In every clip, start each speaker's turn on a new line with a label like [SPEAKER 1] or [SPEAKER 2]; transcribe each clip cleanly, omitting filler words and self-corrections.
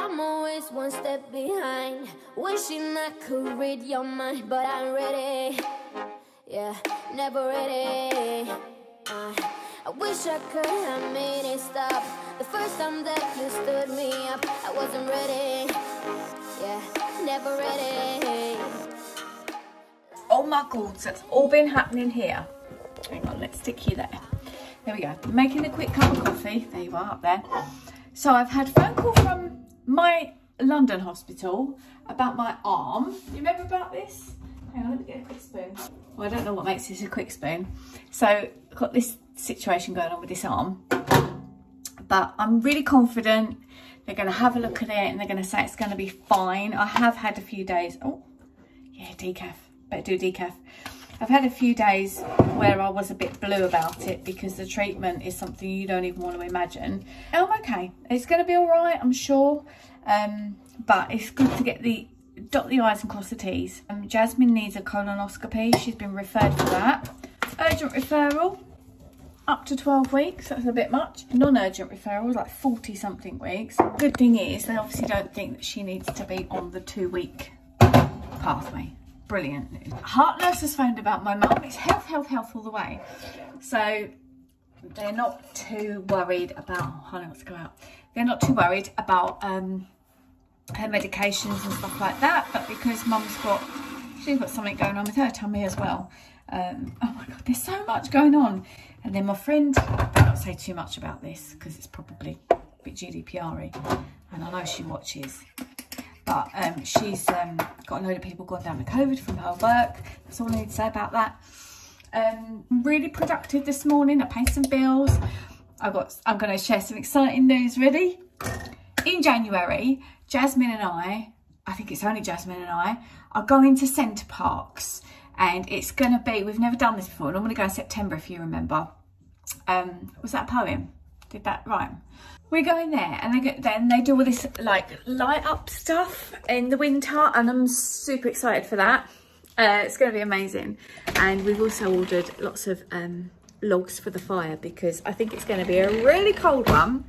[SPEAKER 1] I'm always one step behind, wishing I could read your mind, but I'm ready. Yeah, never ready. I wish I could have made it stop the first time that you stood me up. I wasn't ready. Yeah, never ready.
[SPEAKER 2] Oh my God, that's all been happening here. Hang on, let's stick you there. There we go. Making a quick cup of coffee. There you are, up there. So I've had a phone call from my London hospital about my arm. You remember about this? Hang on, let me get a quick spoon. Well, I don't know what makes this a quick spoon. So I've got this situation going on with this arm, but I'm really confident they're going to have a look at it and they're going to say it's going to be fine. I have had a few days. Oh, yeah, decaf. Better do decaf. I've had a few days where I was a bit blue about it because the treatment is something you don't even want to imagine. I'm okay. It's going to be all right, I'm sure. But it's good to get dot the I's and cross the T's. Jasmine needs a colonoscopy. She's been referred for that. Urgent referral, up to 12 weeks. That's a bit much. Non-urgent referral is like 40 something weeks. Good thing is they obviously don't think that she needs to be on the 2-week pathway. Brilliant news. Heart nurse has phoned about my mum. It's health, health, health all the way. So they're not too worried about, oh, I don't want to go out. They're not too worried about her medications and stuff like that. But because she's got something going on with her tummy as well. Oh my God, there's so much going on. And then my friend, I better not say too much about this because it's probably a bit GDPR-y. And I know she watches. But she's got a load of people gone down with COVID from her work. That's all I need to say about that. Really productive this morning. I paid some bills. I'm going to share some exciting news, ready? In January, Jasmine and I think it's only Jasmine and I, are going to Centre Parks. And it's going to be, we've never done this before. Normally go in September, if you remember. Was that a poem? Did that rhyme? We're going there, and then they do all this like light up stuff in the winter, and I'm super excited for that. It's going to be amazing. And we've also ordered lots of logs for the fire because I think it's going to be a really cold one,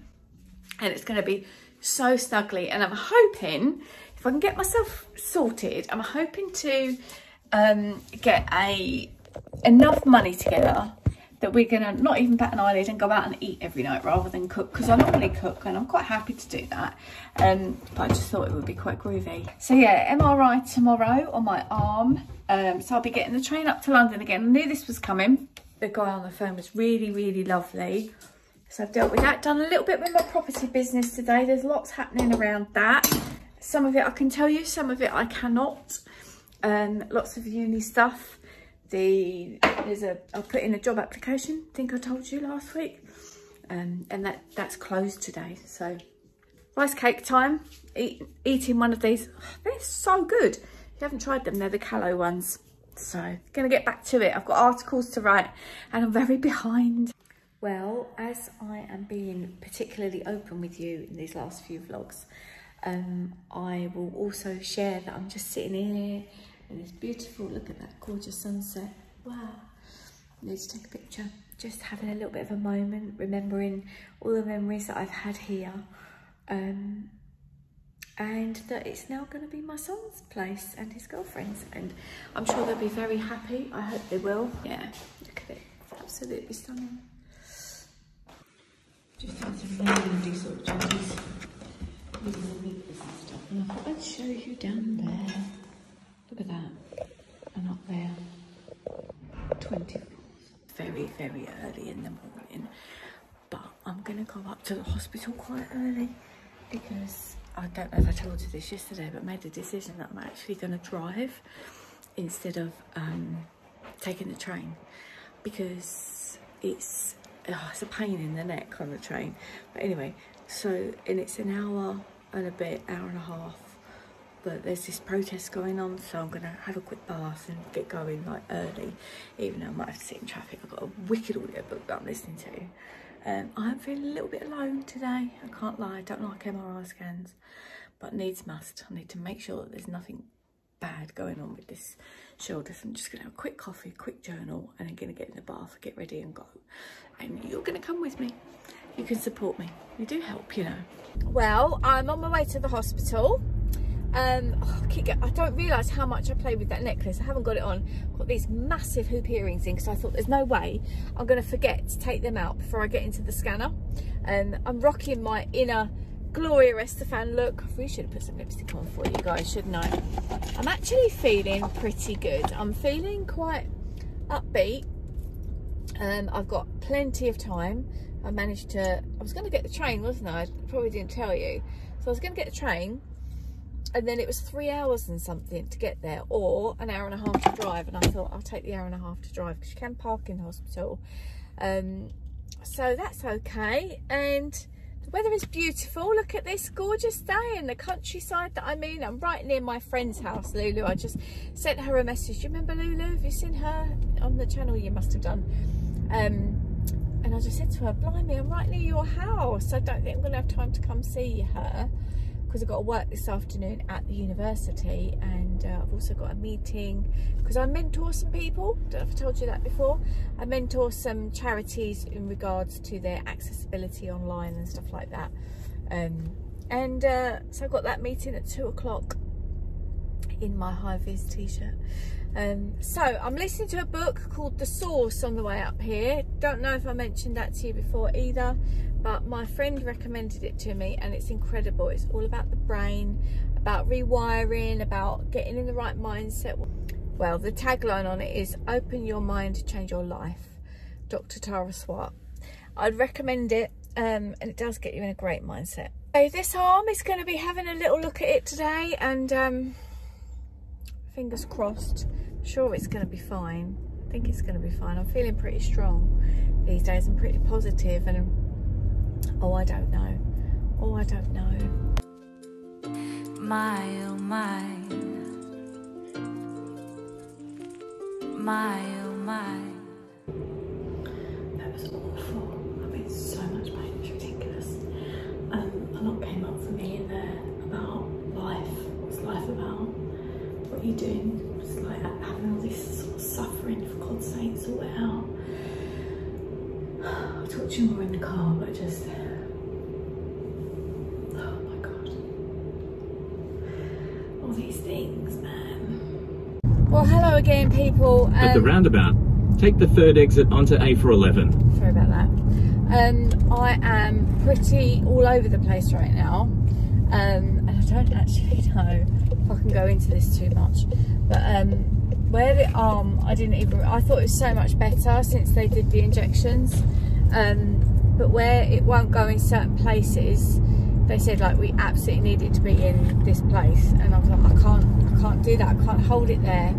[SPEAKER 2] and it's going to be so snuggly. And I'm hoping, if I can get myself sorted, I'm hoping to get enough money together that we're gonna not even bat an eyelid and go out and eat every night rather than cook, because I normally cook and I'm quite happy to do that, but I just thought it would be quite groovy. So yeah, MRI tomorrow on my arm. So I'll be getting the train up to London again. I knew this was coming. The guy on the phone was really, really lovely, so I've dealt with that. Done a little bit with my property business today. There's lots happening around that. Some of it I can tell you, some of it I cannot. Lots of uni stuff. I'll put in a job application, I think I told you last week, and that's closed today. So rice cake time, eating one of these. They're so good. If you haven't tried them, they're the Callow ones. So gonna get back to it. I've got articles to write and I'm very behind. Well, as I am being particularly open with you in these last few vlogs, I will also share that I'm just sitting here and it's beautiful. Look at that gorgeous sunset. Wow. I need to take a picture. Just having a little bit of a moment, remembering all the memories that I've had here. And that it's now going to be my son's place and his girlfriend's. And I'm sure they'll be very happy. I hope they will. Yeah, look at it. It's absolutely stunning. Just had some really sort of chatties with the meatballs and stuff. And I thought I'd show you down there. Look at that, and up there, 24. Very, very early in the morning, but I'm going to go up to the hospital quite early because I don't know if I told you this yesterday, but made the decision that I'm actually going to drive instead of taking the train because it's a pain in the neck on the train. But anyway, and it's an hour and a bit, hour and a half. But there's this protest going on, so I'm gonna have a quick bath and get going like early, even though I might have to sit in traffic. I've got a wicked audio book that I'm listening to. I'm feeling a little bit alone today, I can't lie. I don't like MRI scans, but needs must. I need to make sure that there's nothing bad going on with this shoulder. So I'm just gonna have a quick coffee, quick journal, and I'm gonna get in the bath, get ready and go. And you're gonna come with me. you can support me. You do help, you know. Well, I'm on my way to the hospital. I don't realise how much I play with that necklace. I haven't got it on. I've got these massive hoop earrings in because I thought there's no way I'm going to forget to take them out before I get into the scanner. I'm rocking my inner Gloria Estefan look. I really should have put some lipstick on for you guys, shouldn't I? I'm actually feeling pretty good. I'm feeling quite upbeat. I've got plenty of time. I was going to get the train, wasn't I? I probably didn't tell you. So I was going to get the train, and then it was 3 hours and something to get there, or an hour and a half to drive. And I thought I'll take the hour and a half to drive because you can park in the hospital. So that's okay. And the weather is beautiful. Look at this gorgeous day in the countryside that I'm in. I'm right near my friend's house, Lulu. I just sent her a message. Do you remember Lulu? Have you seen her on the channel? You must have done. And I just said to her, blimey, I'm right near your house. I don't think I'm going to have time to come see her because I've got to work this afternoon at the university, and I've also got a meeting because I mentor some people. I don't know if I told you that before. I mentor some charities in regards to their accessibility online and stuff like that. So I've got that meeting at 2 o'clock in my high-vis t-shirt. So I'm listening to a book called The Source on the way up here. Don't know if I mentioned that to you before either, but my friend recommended it to me and it's incredible. It's all about the brain, about rewiring, about getting in the right mindset. Well, the tagline on it is open your mind to change your life. Dr. Tara Swart. I'd recommend it, and it does get you in a great mindset. So this arm is going to be having a little look at it today, and fingers crossed. Sure, it's going to be fine. I think it's going to be fine. I'm feeling pretty strong these days. I'm pretty positive, and oh, I don't know. Oh, I don't know.
[SPEAKER 3] My, oh my. My, oh my.
[SPEAKER 2] That was awful. I'm in so much pain. It's ridiculous. A lot came up for me in there about life. What's life about? What are you doing? It's like having all this sort of suffering, for God's sake, sort it out. I'll talk to you more in the car, but just, oh my God. All these things, man. Well, hello again, people.
[SPEAKER 4] At the roundabout, take the third exit onto A411.
[SPEAKER 2] Sorry about that. I am pretty all over the place right now. And I don't actually know if I can go into this too much, but where the arm, I thought it was so much better since they did the injections, but where it won't go in certain places, they said like we absolutely need it to be in this place, and I was like, I can't do that, I can't hold it there.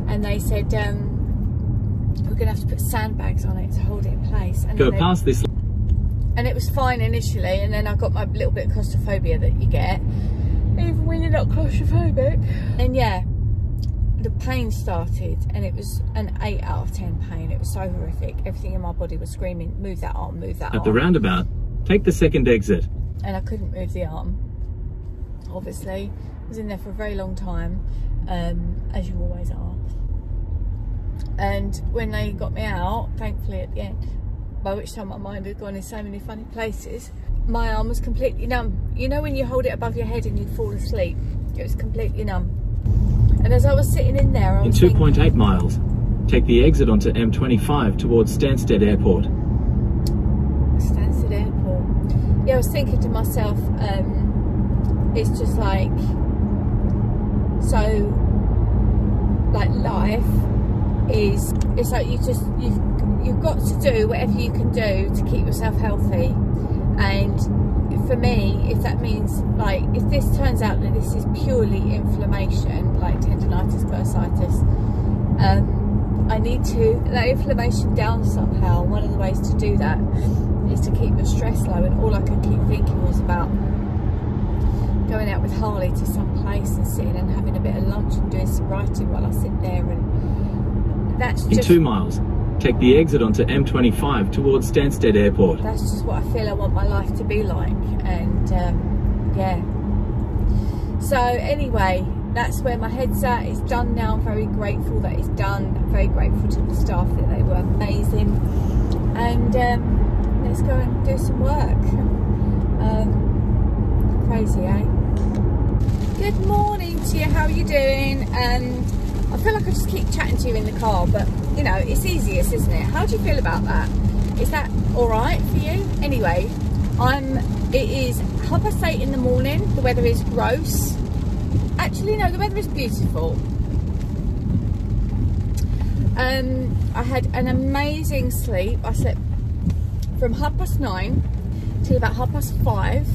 [SPEAKER 2] And they said we're gonna have to put sandbags on it to hold it in place. And
[SPEAKER 4] go past this.
[SPEAKER 2] And it was fine initially, and then I got my little bit of claustrophobia that you get even when you're not claustrophobic. And yeah, the pain started, and it was an 8 out of 10 pain. It was so horrific. Everything in my body was screaming, move that arm, move that arm.
[SPEAKER 4] At the roundabout, take the second exit.
[SPEAKER 2] And I couldn't move the arm, obviously. I was in there for a very long time, as you always are. And when they got me out, thankfully at the end, by which time my mind had gone in so many funny places, my arm was completely numb. You know when you hold it above your head and you fall asleep? It was completely numb. And as I was sitting in there, I was
[SPEAKER 4] in 2.8 miles, take the exit onto M25 towards Stansted Airport.
[SPEAKER 2] Stansted Airport. Yeah, I was thinking to myself, it's just like, so, like life is, it's like you've got to do whatever you can do to keep yourself healthy. And for me, if that means, like, if this turns out that this is purely inflammation, like tendinitis, bursitis, I need to let inflammation down somehow. One of the ways to do that is to keep your stress low, and all I could keep thinking was about going out with Harley to some place and sitting and having a bit of lunch and doing some writing while I sit there. And that's just...
[SPEAKER 4] In 2 miles, take the exit onto M25 towards Stansted Airport.
[SPEAKER 2] That's just what I feel I want my life to be like. And yeah. So anyway, that's where my head's at. It's done now. I'm very grateful that it's done. I'm very grateful to the staff that they were amazing. And let's go and do some work. Crazy, eh? Good morning to you, how are you doing? I feel like I just keep chatting to you in the car, but you know, it's easiest, isn't it? How do you feel about that? Is that all right for you? Anyway, it is 8:30 in the morning. The weather is gross. Actually, no, the weather is beautiful. I had an amazing sleep. I slept from 9:30 till about 5:30.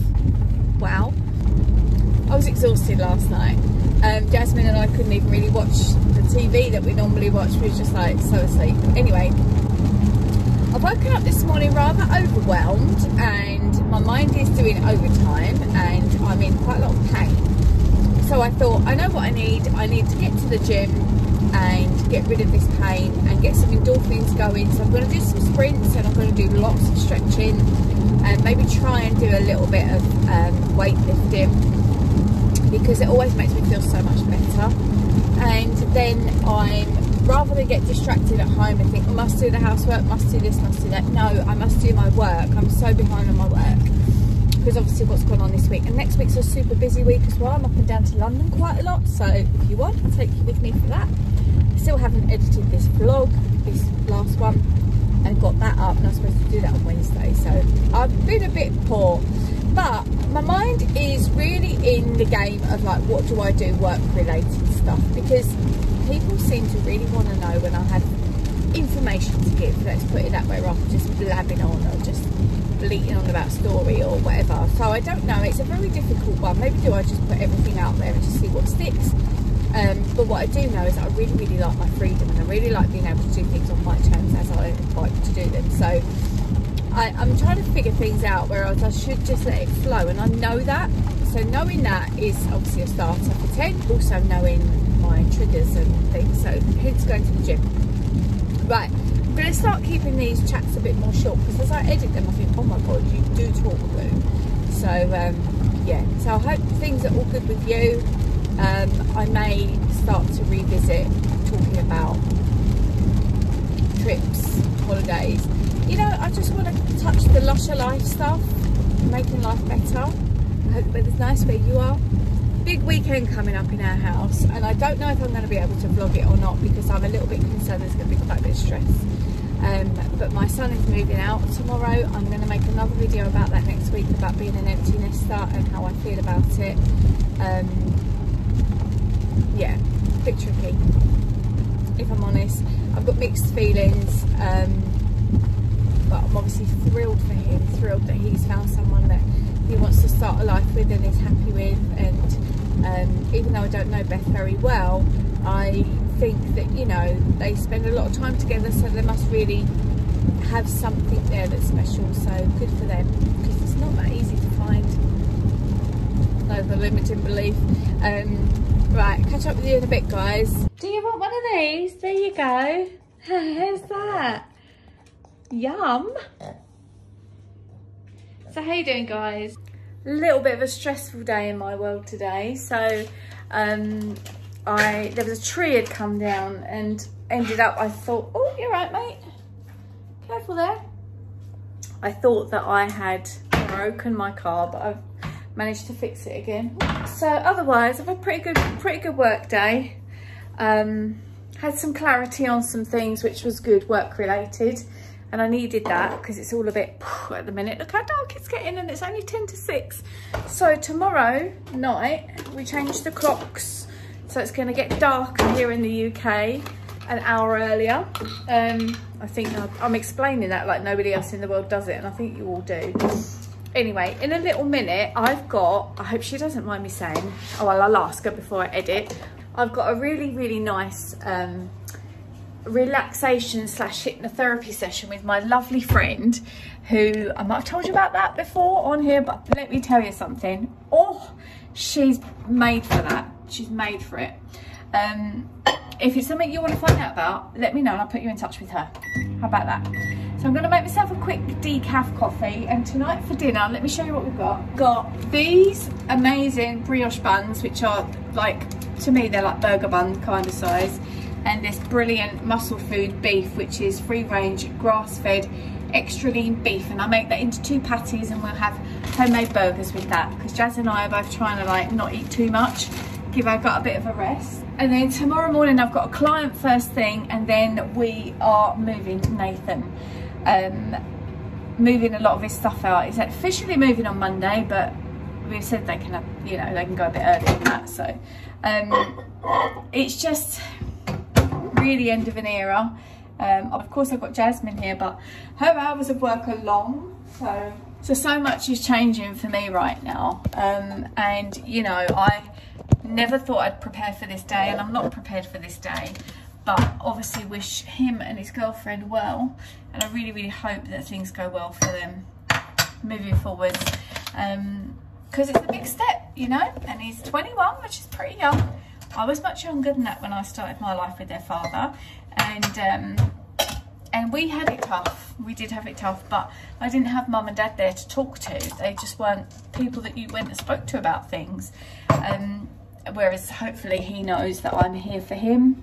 [SPEAKER 2] Wow. I was exhausted last night. Jasmine and I couldn't even really watch the TV that we normally watch. We were just like so asleep. Anyway, I've woken up this morning rather overwhelmed and my mind is doing overtime and I'm in quite a lot of pain. So I thought, I know what I need. I need to get to the gym and get rid of this pain and get some endorphins going. So I'm going to do some sprints and I'm going to do lots of stretching and maybe try and do a little bit of weightlifting, because it always makes me feel so much better. And then rather than get distracted at home and think, I must do the housework, must do this, must do that. No, I must do my work. I'm so behind on my work because obviously what's gone on this week. And next week's a super busy week as well. I'm up and down to London quite a lot. So if you want, I'll take you with me for that. I still haven't edited this vlog, this last one, and got that up. And I'm supposed to do that on Wednesday. So I've been a bit poor. But my mind is really in the game of like, what do I do work related stuff? Because people seem to really want to know when I have information to give, let's put it that way, rather than just blabbing on or just bleating on about story or whatever. So I don't know, it's a very difficult one. Maybe do I just put everything out there and just see what sticks? But what I do know is that I really, really like my freedom and I really like being able to do things on my terms as I like to do them. So I'm trying to figure things out, whereas I should just let it flow, and I know that. So knowing that is obviously a starter for 10. Also knowing my triggers and things, so hence going to the gym. Right, I'm going to start keeping these chats a bit more short, because as I edit them I think, oh my god, you do talk blue. So yeah, so I hope things are all good with you. I may start to revisit talking about trips, holidays. You know, I just want to touch the lusher life stuff, making life better. I hope the weather's nice where you are. Big weekend coming up in our house, and I don't know if I'm going to be able to vlog it or not, because I'm a little bit concerned there's going to be quite a bit of stress. But my son is moving out tomorrow. I'm going to make another video about that next week, about being an empty nester and how I feel about it. Yeah, a bit tricky, if I'm honest. I've got mixed feelings. But I'm obviously thrilled for him, thrilled that he's found someone that he wants to start a life with and is happy with. And even though I don't know Beth very well, I think that, you know, they spend a lot of time together, so they must really have something there that's special. So good for them, because it's not that easy to find. No, the limiting belief. Right, catch up with you in a bit, guys. Do you want one of these? There you go. How's that? Yum. So how you doing, guys? A little bit of a stressful day in my world today. So there was a tree had come down and ended up, I thought, oh, you're right, mate, careful there. I thought that I had broken my car, but I've managed to fix it again. So otherwise I've had a pretty good work day. Had some clarity on some things, which was good, work related. And I needed that because it's all a bit at the minute. Look how dark it's getting, and it's only 10 to 6. So tomorrow night we change the clocks, so it's going to get darker here in the UK an hour earlier. I think I'm explaining that like nobody else in the world does it, and I think you all do. Anyway, in a little minute I've got, I hope she doesn't mind me saying, oh well, I'll ask her before I edit. I've got a really nice relaxation / hypnotherapy session with my lovely friend, who I might have told you about that before on here, but let me tell you something. Oh, she's made for that. She's made for it. If it's something you want to find out about, let me know and I'll put you in touch with her. How about that? So I'm going to make myself a quick decaf coffee, and tonight for dinner, let me show you what we've got. Got these amazing brioche buns, which are like, to me they're like burger bun kind of size, and this brilliant muscle food beef, which is free range, grass fed, extra lean beef, and I make that into 2 patties, and we'll have homemade burgers with that, because Jazz and I are both trying to like not eat too much, give our gut a bit of a rest. And then tomorrow morning I've got a client first thing, and then we are moving to Nathan, moving a lot of his stuff out. He's officially moving on Monday, but we've said they can have, you know, they can go a bit earlier than that. So it's just really end of an era. Of course I've got Jasmine here, but her hours of work are long, so much is changing for me right now. And you know, I never thought I'd prepare for this day, and I'm not prepared for this day, but obviously wish him and his girlfriend well, and I really, really hope that things go well for them moving forward, because it's a big step, you know. And he's 21, which is pretty young. I was much younger than that when I started my life with their father, and we had it tough. We did have it tough, but I didn't have mum and dad there to talk to. They just weren't people that you went and spoke to about things. Whereas hopefully he knows that I'm here for him.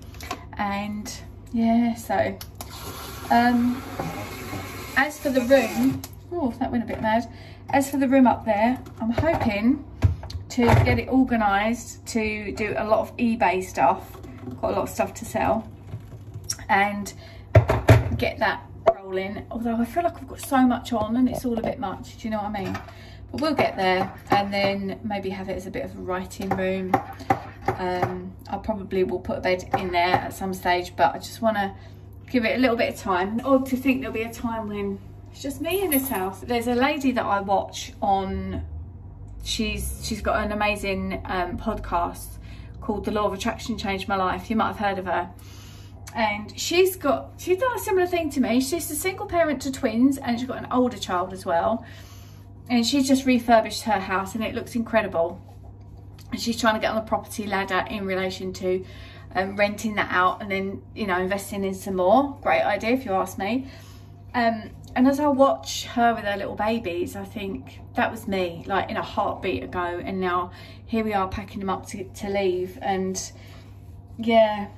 [SPEAKER 2] And yeah, so as for the room, oh, that went a bit mad. As for the room up there, I'm hoping to get it organised to do a lot of eBay stuff. Got a lot of stuff to sell, and get that rolling. Although I feel like I've got so much on and it's all a bit much, do you know what I mean? But we'll get there, and then maybe have it as a bit of a writing room. I probably will put a bed in there at some stage, but I just want to give it a little bit of time. Odd to think there'll be a time when it's just me in this house. There's a lady that I watch on, she's got an amazing podcast called The Law of Attraction Changed My Life. You might have heard of her. And she's done a similar thing to me. She's a single parent to twins, and she's got an older child as well. And she's just refurbished her house, and it looks incredible. And she's trying to get on the property ladder in relation to renting that out, and then, you know, investing in some more. Great idea if you ask me. And as I watch her with her little babies, I think that was me, like in a heartbeat ago. And now here we are packing them up to leave. And yeah,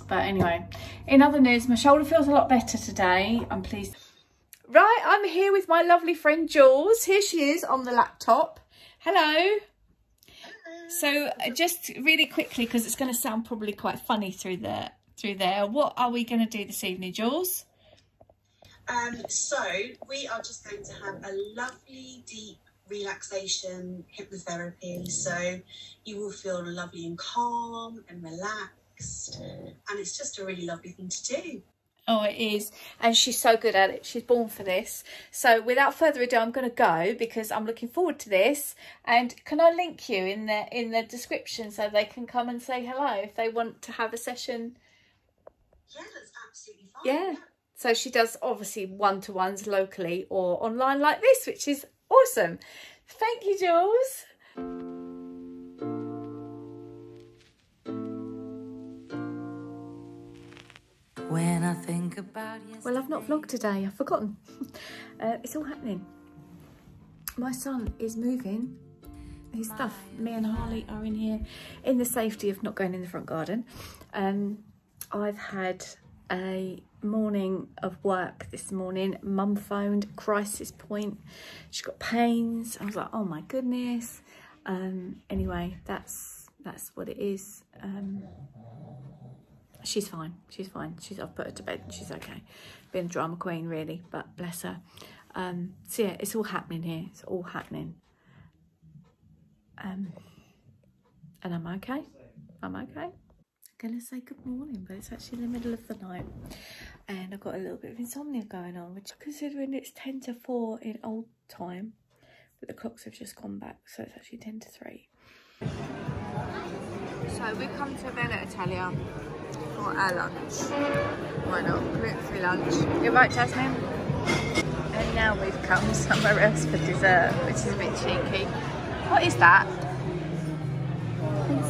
[SPEAKER 2] but anyway, in other news, my shoulder feels a lot better today. I'm pleased. Right, I'm here with my lovely friend Jules. Here she is on the laptop. Hello. So just really quickly, because it's going to sound probably quite funny through there. What are we going to do this evening, Jules?
[SPEAKER 5] So we are just going to have a lovely deep relaxation hypnotherapy. So you will feel lovely and calm and relaxed, and it's just a really lovely thing to do.
[SPEAKER 2] Oh, it is. And she's so good at it. She's born for this. So without further ado, I'm going to go, because I'm looking forward to this. And can I link you in the description so they can come and say hello if they want to have a session?
[SPEAKER 5] Yeah, that's absolutely fine.
[SPEAKER 2] Yeah. So she does obviously one-to-ones locally or online like this, which is awesome. Thank you, Jules.
[SPEAKER 3] When I think about yesterday.
[SPEAKER 2] Well, I've not vlogged today. I've forgotten. It's all happening. My son is moving his stuff. Me and Harley are in here in the safety of not going in the front garden. I've had a morning of work this morning. Mum phoned, crisis point. She's got pains. I was like, oh my goodness. Anyway, that's what it is. She's fine. She's fine. I've put her to bed and she's okay. Been a drama queen really, but bless her. So yeah, it's all happening here. It's all happening. And I'm okay. I'm okay. I'm gonna say good morning, but it's actually in the middle of the night, and I've got a little bit of insomnia going on, which, considering it's 10 to 4 in old time, but the clocks have just gone back, so it's actually 10 to 3. So we've come to Bella Italia for our lunch. Why not? Gluten-free lunch. You're right, Jasmine? And now we've come somewhere else for dessert, which is a bit cheeky. What is that?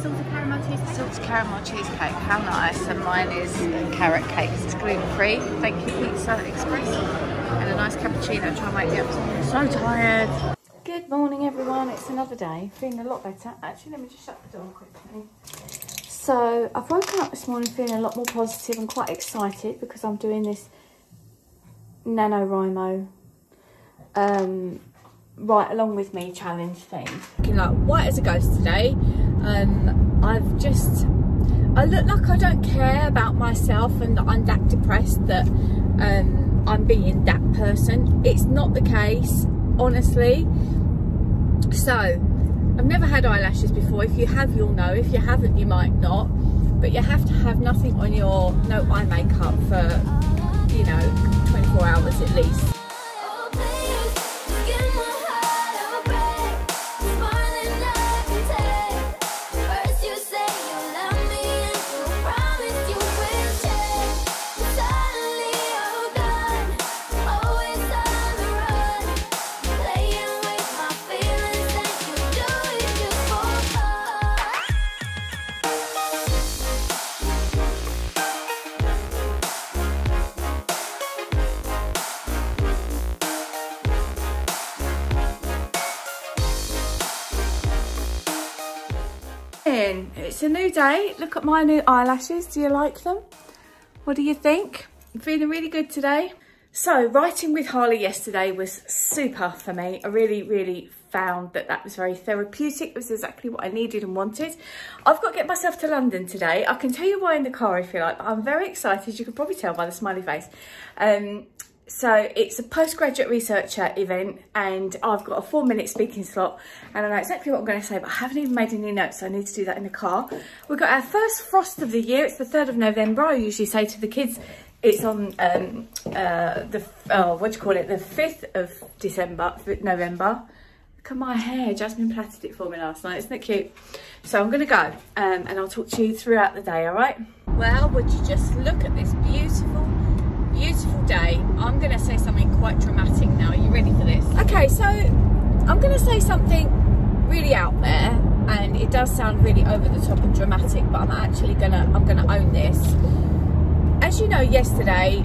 [SPEAKER 2] Salted caramel cheesecake. Salted caramel cheesecake. How nice. And mine is carrot cake. It's gluten-free. Thank you, Pizza Express. And a nice cappuccino. Try and wake me up. I'm so tired. Good morning, everyone. It's another day. Feeling a lot better. Actually, let me just shut the door quickly. So I've woken up this morning feeling a lot more positive and quite excited, because I'm doing this NaNoWriMo Right Along With Me challenge thing. Looking like white as a ghost today. I look like I don't care about myself and that I'm that depressed that I'm being that person. It's not the case, honestly. So, I've never had eyelashes before. If you have, you'll know. If you haven't, you might not. But you have to have nothing on your, no eye makeup for, you know, 24 hours at least. It's a new day. Look at my new eyelashes. Do you like them? What do you think? I'm feeling really good today. So writing with Harley yesterday was super for me. I really found that was very therapeutic. It was exactly what I needed and wanted. I've got to get myself to London today. I can tell you why in the car if you like, but I'm very excited. You can probably tell by the smiley face. So it's a postgraduate researcher event and I've got a 4-minute speaking slot and I know exactly what I'm going to say, but I haven't even made any notes, so I need to do that in the car. We've got our first frost of the year. It's the 3rd of November. I usually say to the kids it's on the 5th of November. Look at my hair. Jasmine plaited it for me last night. Isn't it cute? So I'm going to go and I'll talk to you throughout the day, all right? Well, would you just look at this beautiful day. I'm going to say something quite dramatic now. Are you ready for this? Okay, so I'm going to say something really out there and it does sound really over the top and dramatic, but I'm gonna own this. As you know, yesterday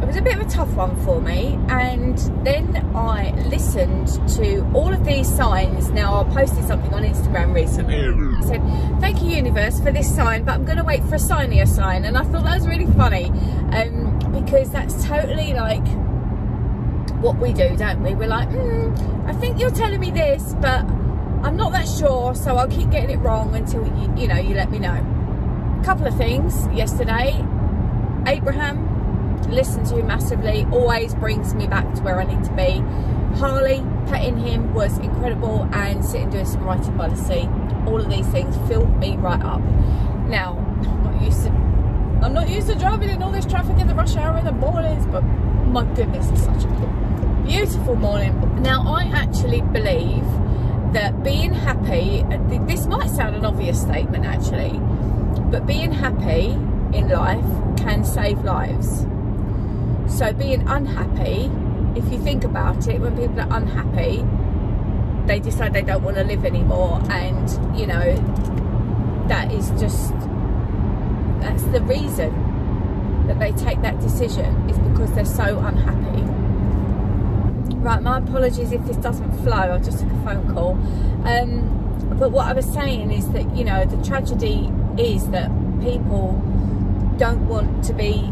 [SPEAKER 2] it was a bit of a tough one for me, and then I listened to all of these signs. Now, I posted something on Instagram recently. I said, thank you universe for this sign, but I'm going to wait for a signier sign. And I thought that was really funny because that's totally like what we do, don't we? We're like, I think you're telling me this, but I'm not that sure, so I'll keep getting it wrong until you let me know. A couple of things yesterday. Abraham, listen to him massively, always brings me back to where I need to be. Harley, petting him was incredible, and sitting doing some writing by the sea. All of these things filled me right up. Now, I'm not used to driving in all this traffic in the rush hour in the mornings, but my goodness, it's such a beautiful morning. Now, I actually believe that being happy, this might sound an obvious statement actually, but being happy in life can save lives. So being unhappy, if you think about it, when people are unhappy, they decide they don't want to live anymore, and that is just, that's the reason that they take that decision, is because they're so unhappy. Right, my apologies if this doesn't flow, I just took a phone call. But what I was saying is that, the tragedy is that people don't want to be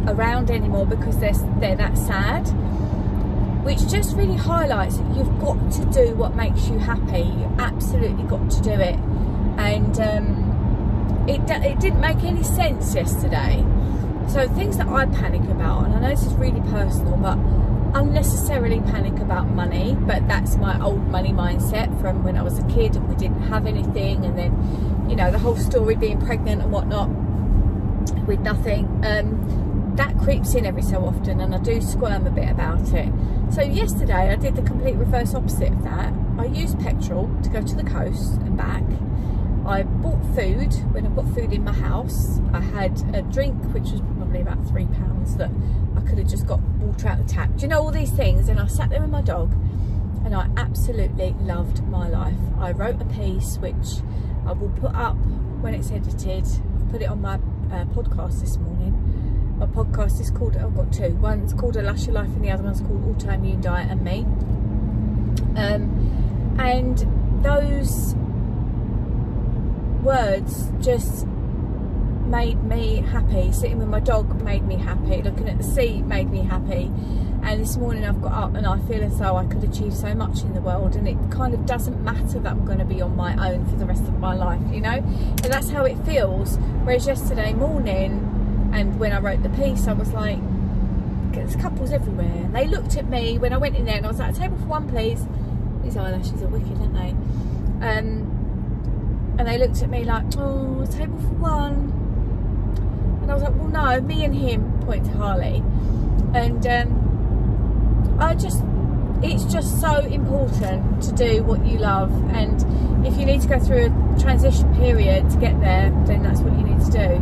[SPEAKER 2] around anymore because they're that sad, which just really highlights that you've got to do what makes you happy. You absolutely got to do it. And it didn't make any sense yesterday. So things that I panic about, and I know this is really personal, but unnecessarily panic about money, but that's my old money mindset from when I was a kid and we didn't have anything, and then the whole story being pregnant and whatnot with nothing, that creeps in every so often, and I do squirm a bit about it. So yesterday I did the complete reverse opposite of that. I used petrol to go to the coast and back. I bought food when I've got food in my house. I had a drink which was probably about £3 that I could have just got water out the tap. Do you know, all these things? And I sat there with my dog and I absolutely loved my life. I wrote a piece which I will put up when it's edited. I've put it on my podcast this morning. My podcast is called, I've got two. One's called A Lusher Life and the other one's called Autoimmune Diet and Me. And those words just made me happy. Sitting with my dog made me happy. Looking at the sea made me happy. And this morning I've got up and I feel as though I could achieve so much in the world, and it kind of doesn't matter that I'm going to be on my own for the rest of my life, you know, and that's how it feels. Whereas yesterday morning, and when I wrote the piece, I was like, there's couples everywhere, and they looked at me when I went in there and I was like, a table for one please. These eyelashes are wicked, aren't they? And they looked at me like, oh, a table for one. And I was like, well no, me and him, point to Harley. And it's just so important to do what you love, and if you need to go through a transition period to get there, then that's what you need to do.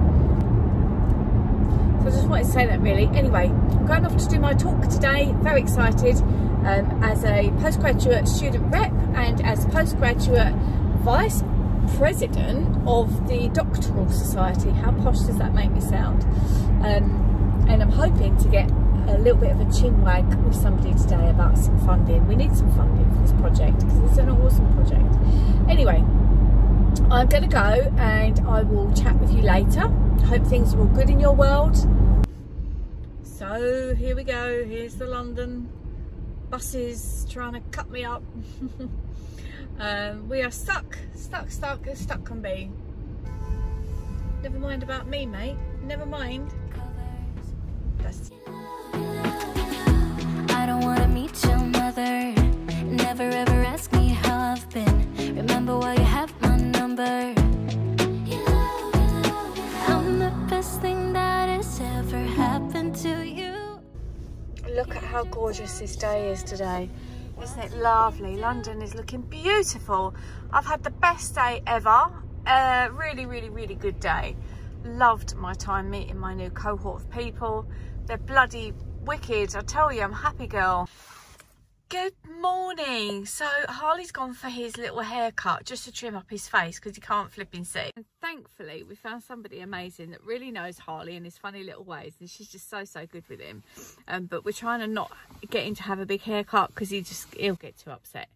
[SPEAKER 2] So I just wanted to say that really. Anyway, I'm going off to do my talk today, very excited, as a postgraduate student rep and as postgraduate vice president of the Doctoral Society. How posh does that make me sound? And I'm hoping to get a little bit of a chin wag with somebody today about some funding. We need some funding for this project because it's an awesome project. Anyway, I'm going to go and I will chat with you later. Hope things are all good in your world. So here we go. Here's the London buses trying to cut me up. We are stuck as stuck can be. Never mind about me, mate. Never mind. That's
[SPEAKER 1] I don't wanna meet your mother. Never ever ask me how I've been. Remember why you have my number. I'm the best thing that has ever happened to you.
[SPEAKER 2] Look at how gorgeous this day is today. Isn't it lovely? London is looking beautiful. I've had the best day ever. Really good day. Loved my time meeting my new cohort of people. They're bloody wicked, I tell you. I'm a happy girl. Good morning. So Harley's gone for his little haircut just to trim up his face because he can't flipping see. And thankfully we found somebody amazing that really knows Harley and his funny little ways, and she's just so good with him. But we're trying to not get him to have a big haircut because he'll get too upset.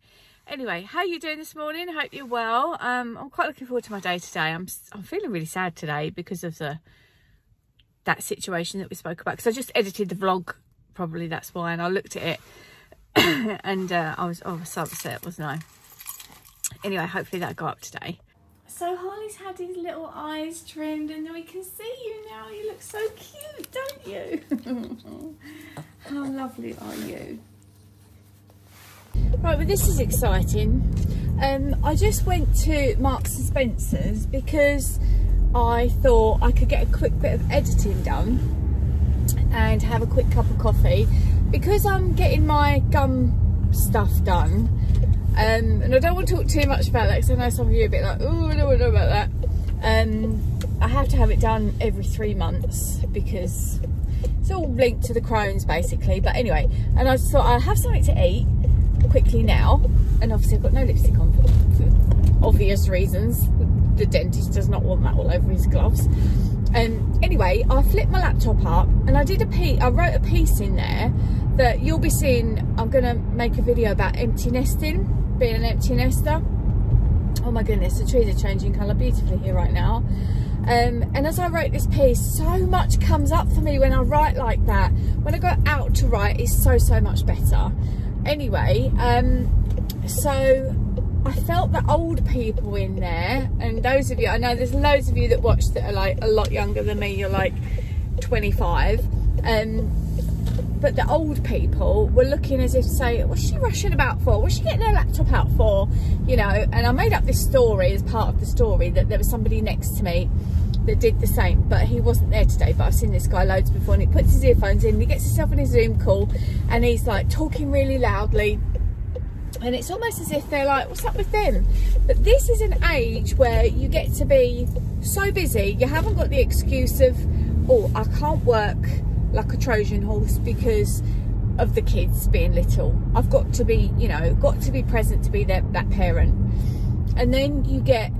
[SPEAKER 2] Anyway, how are you doing this morning? I hope you're well. I'm quite looking forward to my day today. I'm feeling really sad today because of that situation that we spoke about, because I just edited the vlog, probably that's why, and I looked at it and I was so upset, wasn't I? Anyway, hopefully that'll go up today. So Harley's had his little eyes trimmed and we can see you now. You look so cute, don't you? How lovely are you? Right, well this is exciting. I just went to Marks and Spencer's because I thought I could get a quick bit of editing done and have a quick cup of coffee, because I'm getting my gum stuff done. And I don't want to talk too much about that because I know some of you are a bit like, oh, I don't want to know about that. I have to have it done every 3 months because it's all linked to the Crohn's basically. But anyway, and I just thought I'll have something to eat quickly now, and obviously I've got no lipstick on for obvious reasons. The dentist does not want that all over his gloves. Anyway, I flipped my laptop up and I wrote a piece in there that you'll be seeing. I'm gonna make a video about empty nesting, being an empty nester. Oh my goodness, the trees are changing colour beautifully here right now. And as I wrote this piece, so much comes up for me when I write like that. When I go out to write, it's so much better. Anyway, so I felt the old people in there, and those of you, I know there's loads of you that watch that are like a lot younger than me, you're like 25, but the old people were looking as if to say, what's she rushing about for? What's she getting her laptop out for? You know, and I made up this story as part of the story that there was somebody next to me that did the same, but he wasn't there today. But I've seen this guy loads before, and he puts his earphones in, he gets himself in his Zoom call, and he's like talking really loudly, and it's almost as if they're like, what's up with them? But this is an age where you get to be so busy, you haven't got the excuse of, oh, I can't work like a Trojan horse because of the kids being little. I've got to be, you know, got to be present to be that parent. And then you get,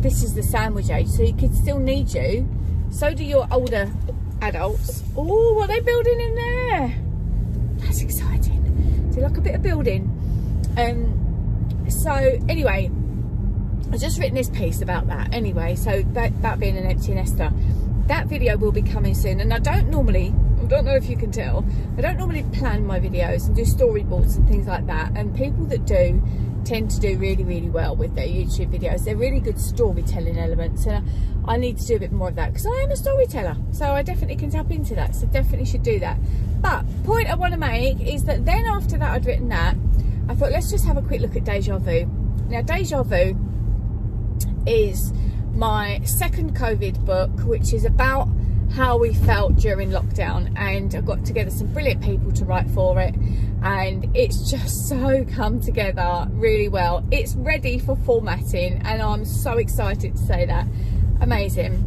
[SPEAKER 2] this is the sandwich age, so your kids still need you. So do your older adults. Oh, what are they building in there? That's exciting. Do you like a bit of building? So anyway, I've just written this piece about that anyway, so that being an empty nester. That video will be coming soon, and I don't know if you can tell, I don't normally plan my videos and do storyboards and things like that, and people that do tend to do really, really well with their YouTube videos. They're really good storytelling elements, and I need to do a bit more of that because I am a storyteller, so I definitely can tap into that, so definitely should do that. But point I want to make is that then after that I'd written that, I thought let's just have a quick look at Deja Vu. Now Deja Vu is my second COVID book, which is about how we felt during lockdown, and I got together some brilliant people to write for it, and it's just so come together really well. It's ready for formatting, and I'm so excited to say that. Amazing.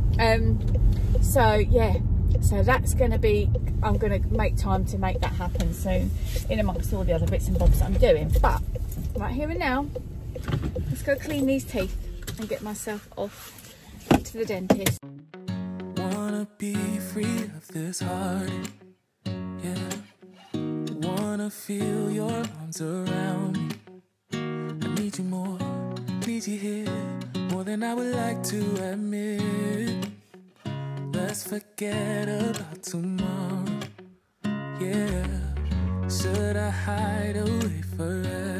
[SPEAKER 2] So yeah, so that's going to be, I'm going to make time to make that happen soon, in amongst all the other bits and bobs that I'm doing. But right here and now, let's go clean these teeth and get myself off to the dentist.
[SPEAKER 6] Wanna be free of this heart, yeah. Wanna feel your arms around me. I need you more, need you here, more than I would like to admit. Let's forget about tomorrow, yeah. Should I hide away forever?